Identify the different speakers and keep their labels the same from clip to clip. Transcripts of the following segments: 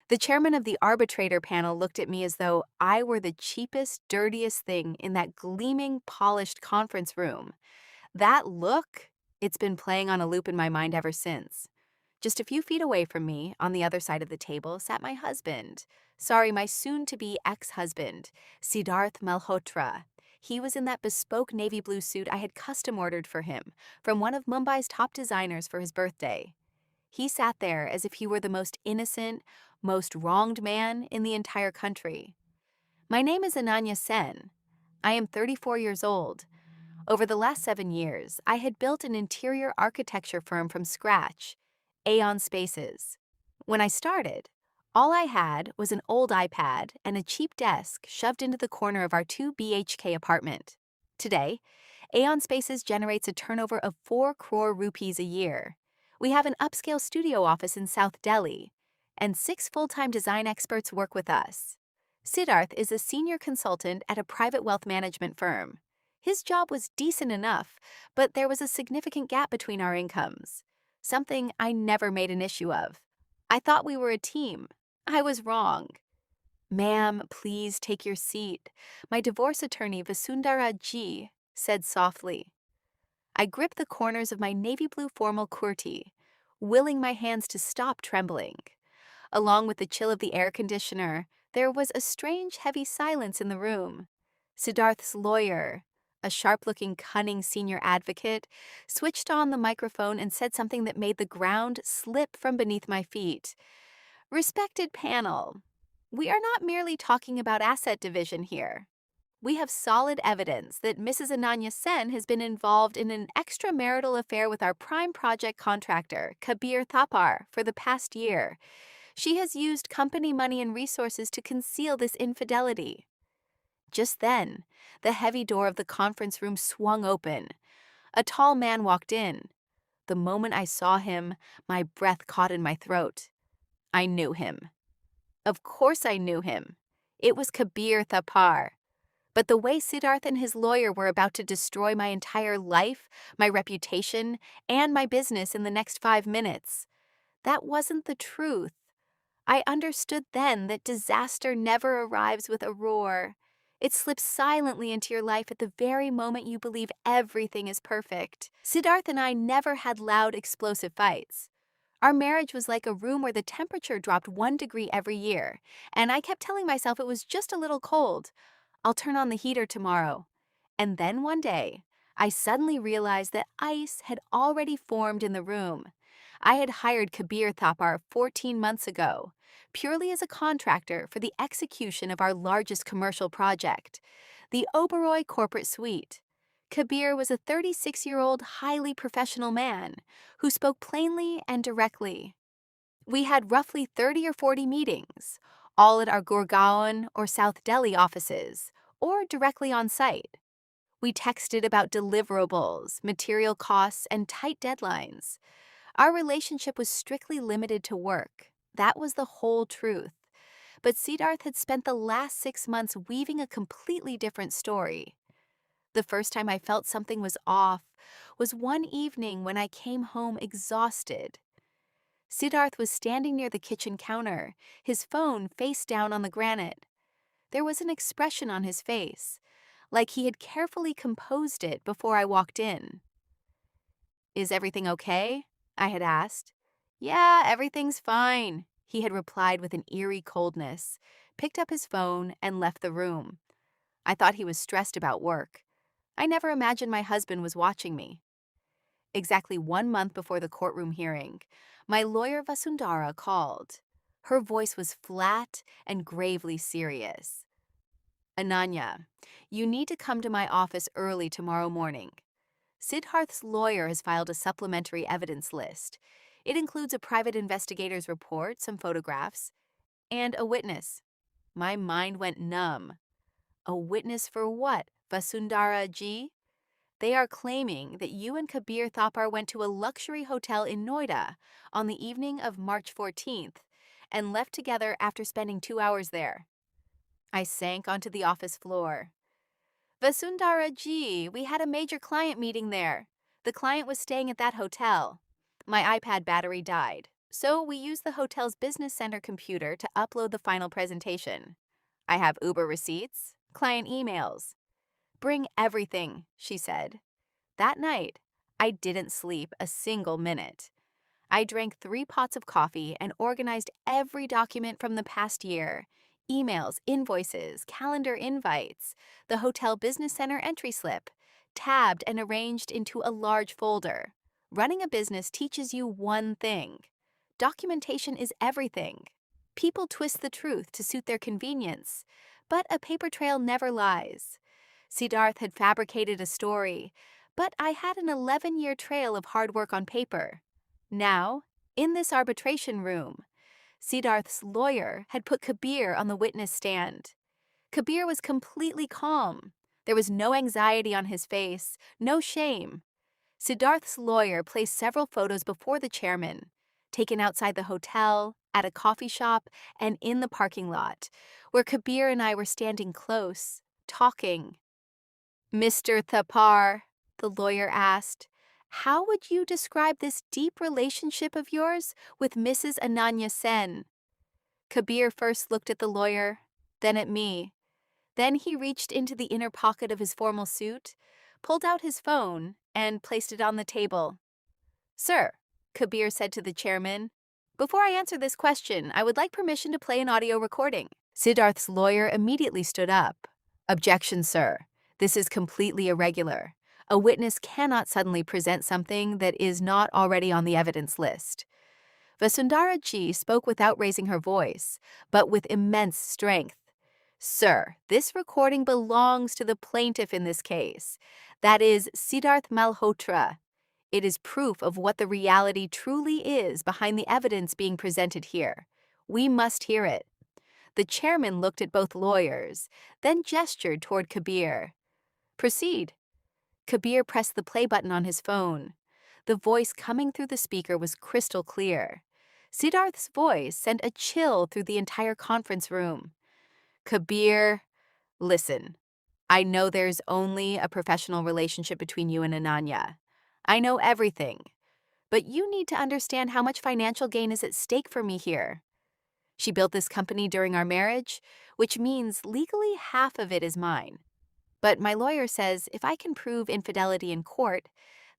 Speaker 1: The chairman of the arbitrator panel looked at me as though I were the cheapest, dirtiest thing in that gleaming, polished conference room. That look, it's been playing on a loop in my mind ever since. Just a few feet away from me, on the other side of the table, sat my husband. Sorry, my soon-to-be ex-husband, Siddharth Malhotra. He was in that bespoke navy blue suit I had custom ordered for him from one of Mumbai's top designers for his birthday. He sat there as if he were the most innocent, most wronged man in the entire country. My name is Ananya Sen. I am 34 years old. Over the last 7 years, I had built an interior architecture firm from scratch, Aeon Spaces. When I started, all I had was an old iPad and a cheap desk shoved into the corner of our 2 BHK apartment. Today, Aeon Spaces generates a turnover of 4 crore rupees a year. We have an upscale studio office in South Delhi, and 6 full-time design experts work with us. Siddharth is a senior consultant at a private wealth management firm. His job was decent enough, but there was a significant gap between our incomes, something I never made an issue of. I thought we were a team. I was wrong. "Ma'am, please take your seat," my divorce attorney Vasundhara G. said softly. I gripped the corners of my navy blue formal kurti, willing my hands to stop trembling. Along with the chill of the air conditioner, there was a strange, heavy silence in the room. Siddharth's lawyer, a sharp-looking, cunning senior advocate, switched on the microphone and said something that made the ground slip from beneath my feet. "Respected panel, we are not merely talking about asset division here. We have solid evidence that Mrs. Ananya Sen has been involved in an extramarital affair with our prime project contractor, Kabir Thapar, for the past year. She has used company money and resources to conceal this infidelity." Just then, the heavy door of the conference room swung open. A tall man walked in. The moment I saw him, my breath caught in my throat. I knew him. Of course I knew him. It was Kabir Thapar. But the way Siddharth and his lawyer were about to destroy my entire life, my reputation, and my business in the next 5 minutes, that wasn't the truth. I understood then that disaster never arrives with a roar. It slips silently into your life at the very moment you believe everything is perfect. Siddharth and I never had loud, explosive fights. Our marriage was like a room where the temperature dropped 1 degree every year, and I kept telling myself it was just a little cold. I'll turn on the heater tomorrow. And then one day, I suddenly realized that ice had already formed in the room. I had hired Kabir Thapar 14 months ago, purely as a contractor for the execution of our largest commercial project, the Oberoi Corporate Suite. Kabir was a 36-year-old highly professional man who spoke plainly and directly. We had roughly 30 or 40 meetings, all at our Gurgaon or South Delhi offices, or directly on site. We texted about deliverables, material costs, and tight deadlines. Our relationship was strictly limited to work. That was the whole truth. But Siddharth had spent the last 6 months weaving a completely different story. The first time I felt something was off was one evening when I came home exhausted. Siddharth was standing near the kitchen counter, his phone face down on the granite. There was an expression on his face, like he had carefully composed it before I walked in. "Is everything okay?" I had asked. "Yeah, everything's fine," he had replied with an eerie coldness, picked up his phone, and left the room. I thought he was stressed about work. I never imagined my husband was watching me. Exactly 1 month before the courtroom hearing, my lawyer Vasundhara called. Her voice was flat and gravely serious. "Ananya, you need to come to my office early tomorrow morning. Siddharth's lawyer has filed a supplementary evidence list. It includes a private investigator's report, some photographs, and a witness." My mind went numb. A witness for what, Vasundhara G? They are claiming that you and Kabir Thapar went to a luxury hotel in Noida on the evening of March 14th and left together after spending 2 hours there. I sank onto the office floor. "Vasundhara G, we had a major client meeting there. The client was staying at that hotel. My iPad battery died. So we use the hotel's business center computer to upload the final presentation. I have Uber receipts, client emails. Bring everything, she said. That night, I didn't sleep a single minute. I drank 3 pots of coffee and organized every document from the past year: emails, invoices, calendar invites, the hotel business center entry slip, tabbed and arranged into a large folder. Running a business teaches you one thing: documentation is everything. People twist the truth to suit their convenience, but a paper trail never lies. Siddharth had fabricated a story, but I had an 11-year trail of hard work on paper. Now, in this arbitration room, Siddharth's lawyer had put Kabir on the witness stand. Kabir was completely calm. There was no anxiety on his face, no shame. Siddharth's lawyer placed several photos before the chairman, taken outside the hotel, at a coffee shop, and in the parking lot, where Kabir and I were standing close, talking. Mr. Thapar, the lawyer asked, how would you describe this deep relationship of yours with Mrs. Ananya Sen? Kabir first looked at the lawyer, then at me. Then he reached into the inner pocket of his formal suit, pulled out his phone, and placed it on the table. Sir, Kabir said to the chairman, before I answer this question, I would like permission to play an audio recording. Siddharth's lawyer immediately stood up. Objection, sir. This is completely irregular. A witness cannot suddenly present something that is not already on the evidence list. Vasundhara Ji spoke without raising her voice, but with immense strength. Sir, this recording belongs to the plaintiff in this case. That is Siddharth Malhotra. It is proof of what the reality truly is behind the evidence being presented here. We must hear it. The chairman looked at both lawyers, then gestured toward Kabir. Proceed. Kabir pressed the play button on his phone. The voice coming through the speaker was crystal clear. Siddharth's voice sent a chill through the entire conference room. Kabir, listen. I know there's only a professional relationship between you and Ananya. I know everything. But you need to understand how much financial gain is at stake for me here. She built this company during our marriage, which means legally half of it is mine. But my lawyer says if I can prove infidelity in court,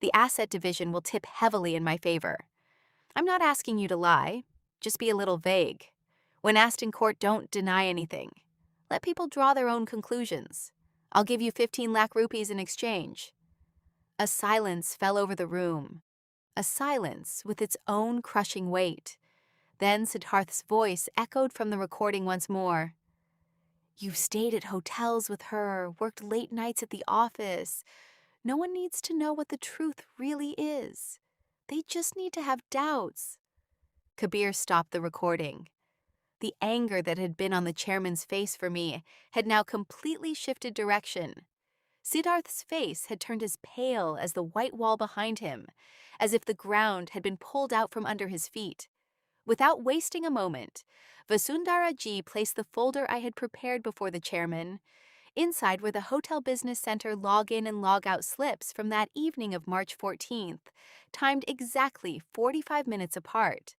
Speaker 1: the asset division will tip heavily in my favor. I'm not asking you to lie, just be a little vague. When asked in court, don't deny anything. Let people draw their own conclusions. I'll give you 15 lakh rupees in exchange. A silence fell over the room, a silence with its own crushing weight. Then Siddharth's voice echoed from the recording once more. You've stayed at hotels with her, worked late nights at the office. No one needs to know what the truth really is. They just need to have doubts. Kabir stopped the recording. The anger that had been on the chairman's face for me had now completely shifted direction. Siddharth's face had turned as pale as the white wall behind him, as if the ground had been pulled out from under his feet. Without wasting a moment, Vasundhara Ji placed the folder I had prepared before the chairman. Inside were the Hotel Business Center login and logout slips from that evening of March 14th, timed exactly 45 minutes apart.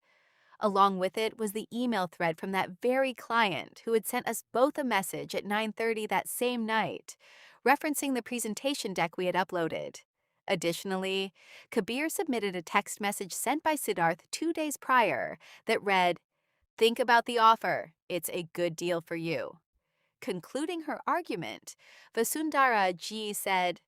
Speaker 1: Along with it was the email thread from that very client who had sent us both a message at 9:30 that same night, referencing the presentation deck we had uploaded. Additionally, Kabir submitted a text message sent by Siddharth 2 days prior that read, "Think about the offer. It's a good deal for you." Concluding her argument, Vasundhara Ji said,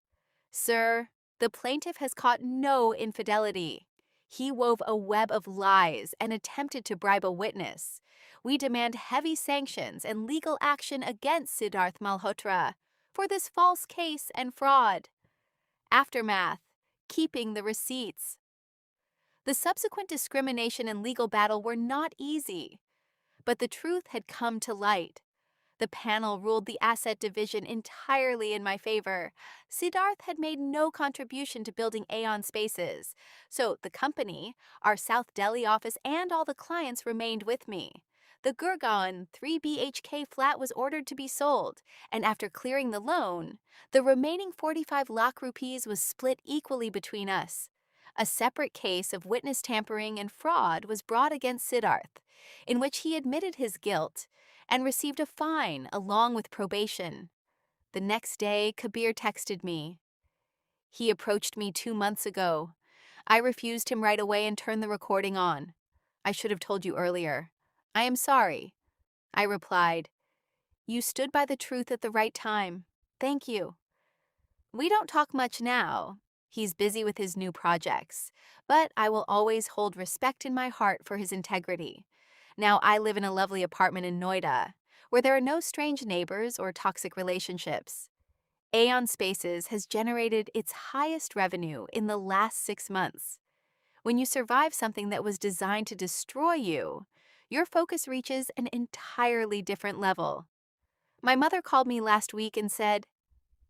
Speaker 1: Sir, the plaintiff has caught no infidelity. He wove a web of lies and attempted to bribe a witness. We demand heavy sanctions and legal action against Siddharth Malhotra for this false case and fraud. Aftermath: keeping the receipts. The subsequent discrimination and legal battle were not easy, but the truth had come to light. The panel ruled the asset division entirely in my favor. Siddharth had made no contribution to building Aeon Spaces, so the company, our South Delhi office, and all the clients remained with me. The Gurgaon 3 BHK flat was ordered to be sold, and after clearing the loan, the remaining 45 lakh rupees was split equally between us. A separate case of witness tampering and fraud was brought against Siddharth, in which he admitted his guilt and received a fine along with probation. The next day, Kabir texted me. He approached me 2 months ago. I refused him right away and turned the recording on. I should have told you earlier. I am sorry. I replied, "You stood by the truth at the right time. Thank you." We don't talk much now. He's busy with his new projects, but I will always hold respect in my heart for his integrity. Now I live in a lovely apartment in Noida, where there are no strange neighbors or toxic relationships. Aeon Spaces has generated its highest revenue in the last 6 months. When you survive something that was designed to destroy you, your focus reaches an entirely different level. My mother called me last week and said,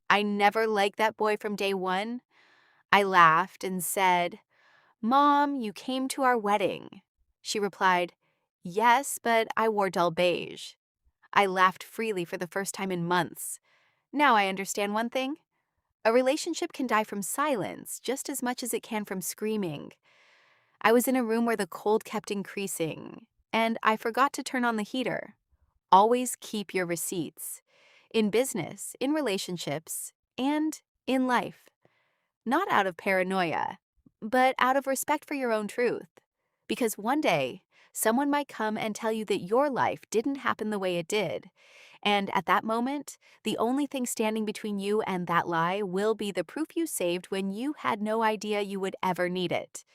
Speaker 1: "I never liked that boy from day one." I laughed and said, "Mom, you came to our wedding." She replied, "Yes, but I wore dull beige." I laughed freely for the first time in months. Now I understand one thing. A relationship can die from silence just as much as it can from screaming. I was in a room where the cold kept increasing, and I forgot to turn on the heater. Always keep your receipts. In business, in relationships, and in life. Not out of paranoia, but out of respect for your own truth. Because one day, someone might come and tell you that your life didn't happen the way it did. And at that moment, the only thing standing between you and that lie will be the proof you saved when you had no idea you would ever need it.